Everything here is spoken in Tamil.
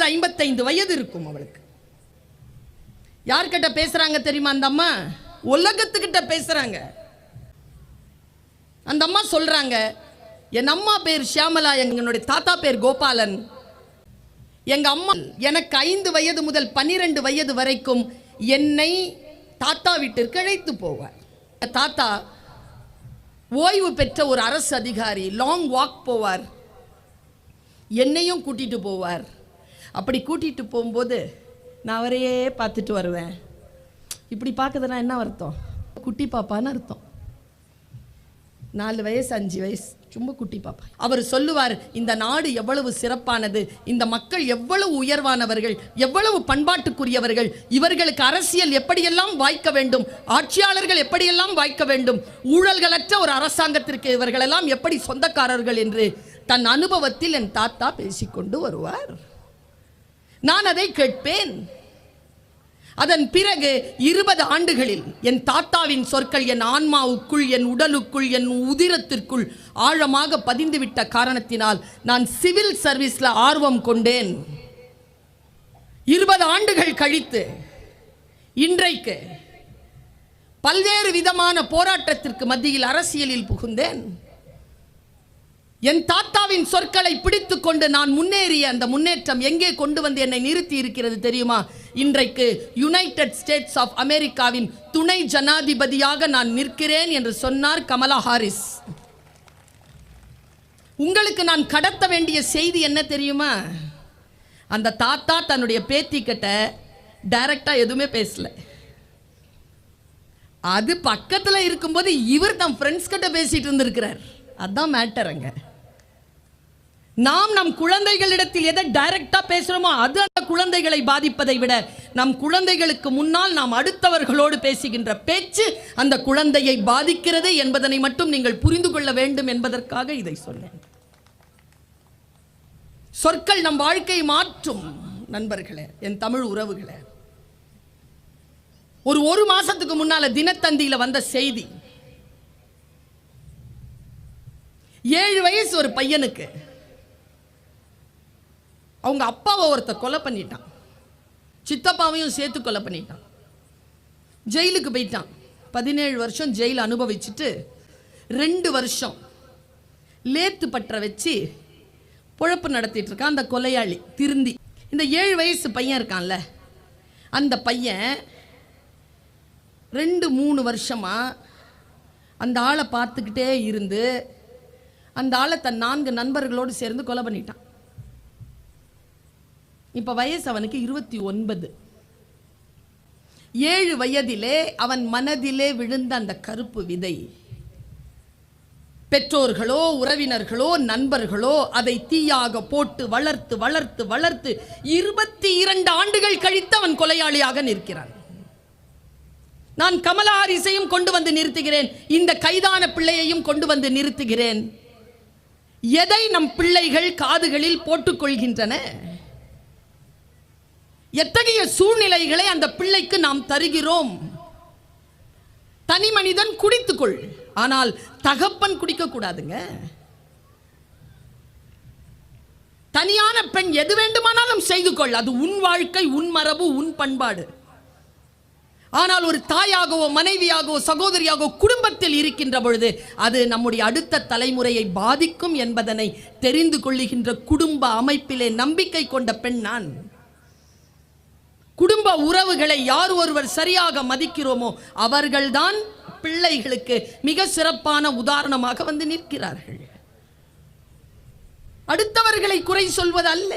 55 வயது இருக்கும் அவளுக்கு. யார்கிட்ட பேசுறாங்க தெரியுமா அந்த அம்மா? உலகத்துக்கிட்ட பேசுறாங்க. அந்த அம்மா சொல்றாங்க, என் அம்மா பேர் ஷியாமலா, என்னுடைய தாத்தா பேர் கோபாலன். எங்க அம்மா எனக்கு 5 வயது முதல் 12 வயது வரைக்கும் என்னை தாத்தா வீட்டிற்கு அழைத்து போவார். தாத்தா ஓய்வு பெற்ற ஒரு அரசு அதிகாரி. லாங் வாக் போவார், என்னையும் கூட்டிட்டு போவார். அப்படி கூட்டிட்டு போகும்போது நான் அவரையே பார்த்துட்டு வருவேன். இப்படி பார்க்குறதுனா என்ன அர்த்தம்? குட்டி பாப்பான்னு அர்த்தம். 4 வயசு 5 வயசு சும்மா குட்டி பாப்பா. அவர் சொல்லுவார், இந்த நாடு எவ்வளவு சிறப்பானது, இந்த மக்கள் எவ்வளவு உயர்வானவர்கள், எவ்வளவு பண்பாட்டுக்குரியவர்கள், இவர்களுக்கு அரசியல் எப்படியெல்லாம் வாய்க்க வேண்டும், ஆட்சியாளர்கள் எப்படியெல்லாம் வாய்க்க வேண்டும், ஊழல்களற்ற ஒரு அரசாங்கத்திற்கு இவர்களெல்லாம் எப்படி சொந்தக்காரர்கள் என்று தன் அனுபவத்தில் என் தாத்தா பேசிக்கொண்டு வருவார். நான் அதை கேட்பேன். அதன் பிறகு 20 ஆண்டுகளில் என் தாத்தாவின் சொற்கள் என் ஆன்மாவுக்குள், என் உடலுக்குள், என் உதிரத்திற்குள் ஆழமாக பதிந்துவிட்ட காரணத்தினால் நான் சிவில் சர்வீஸ்ல ஆர்வம் கொண்டேன். 20 ஆண்டுகள் கழித்து இன்றைக்கு பல்வேறு விதமான போராட்டத்திற்கு மத்தியில் அரசியலில் புகுந்தேன். என் தாத்தாவின் சொற்களை பிடித்துக் கொண்டு நான் முன்னேறிய அந்த முன்னேற்றம் எங்கே கொண்டு வந்து என்னை நிறுத்தி இருக்கிறது தெரியுமா? இன்றைக்கு யுனைடெட் ஸ்டேட்ஸ் ஆஃப் அமெரிக்காவின் துணை ஜனாதிபதியாக நான் நிற்கிறேன் என்று சொன்னார் கமலா ஹாரிஸ். உங்களுக்கு நான் கடத்த வேண்டிய செய்தி என்ன தெரியுமா? அந்த தாத்தா தன்னுடைய பேத்தி கிட்ட டைரக்டா எதுவுமே பேசல. அது பக்கத்தில் இருக்கும்போது இவர் தம் ஃப்ரெண்ட்ஸ் கிட்ட பேசிட்டு இருந்திருக்கிறார். அதான் மேட்டருங்க. நாம் நம் குழந்தைகளிடத்தில் எதை டைரக்டா பேசுறோமோ அது அந்த குழந்தைகளை பாதிப்பதை விட நம் குழந்தைகளுக்கு முன்னால் நாம் அடுத்தவர்களோடு பேசுகின்ற பேச்சு அந்த குழந்தையை பாதிக்கிறது என்பதனை மட்டும் நீங்கள் புரிந்து கொள்ள வேண்டும் என்பதற்காக இதை சொன்னேன். சொற்கள் நம் வாழ்க்கையை மாற்றும் நண்பர்களே, என் தமிழ் உறவுகளே. ஒரு மாசத்துக்கு முன்னால தினத்தந்தியில வந்த செய்தி. 7 வயசு ஒரு பையனுக்கு அவங்க அப்பாவை ஒருத்த கொலை பண்ணிட்டான், சித்தப்பாவையும் சேர்த்து கொலை பண்ணிட்டான். ஜெயிலுக்கு போயிட்டான். 17 வருஷம் ஜெயில் அனுபவிச்சுட்டு 2 வருஷம் லேத்து பற்ற வச்சு பொழப்பு நடத்திட்டு இருக்கான் அந்த கொலையாளி திருந்தி. இந்த 7 வயசு பையன் இருக்கான்ல, அந்த பையன் 2-3 வருஷமா அந்த ஆளை பார்த்துக்கிட்டே இருந்து அந்த ஆளை தன் 4 நண்பர்களோடு சேர்ந்து கொலை பண்ணிட்டான். இப்ப வயசு அவனுக்கு 29. 7 வயதிலே அவன் மனதிலே விழுந்த அந்த கருப்பு விதை பெற்றோர்களோ உறவினர்களோ நண்பர்களோ அதை தீயாக போட்டு வளர்த்து வளர்த்து வளர்த்து 22 ஆண்டுகள் கழித்து அவன் கொலையாளியாக நிற்கிறான். நான் கமலா ஹாரிஸையும் கொண்டு வந்து நிறுத்துகிறேன், இந்த கைதான பிள்ளையையும் கொண்டு வந்து நிறுத்துகிறேன். எதை நம் பிள்ளைகள் காதுகளில் போட்டுக்கொள்கின்றன, எத்தகைய சூழ்நிலைகளை அந்த பிள்ளைக்கு நாம் தருகிறோம். தனி மனிதன் குடித்துக்கொள், ஆனால் தகப்பன் குடிக்க கூடாதுங்க. தனியான பெண் எது வேண்டுமானாலும் செய்து கொள், அது உன் வாழ்க்கை, உன் மரபு, உன் பண்பாடு. ஆனால் ஒரு தாயாகவோ மனைவியாகவோ சகோதரியாகவோ குடும்பத்தில் இருக்கின்ற பொழுது அது நம்முடைய அடுத்த தலைமுறையை பாதிக்கும் என்பதனை தெரிந்து கொள்ளுகின்ற குடும்ப அமைப்பிலே நம்பிக்கை கொண்ட பெண் நான். குடும்ப உறவுகளை யார் ஒருவர் சரியாக மதிக்கிறோமோ அவர்கள்தான் பிள்ளைகளுக்கு மிக சிறப்பான உதாரணமாக வந்து நிற்கிறார்கள். அடுத்தவர்களை குறை சொல்வது அல்ல.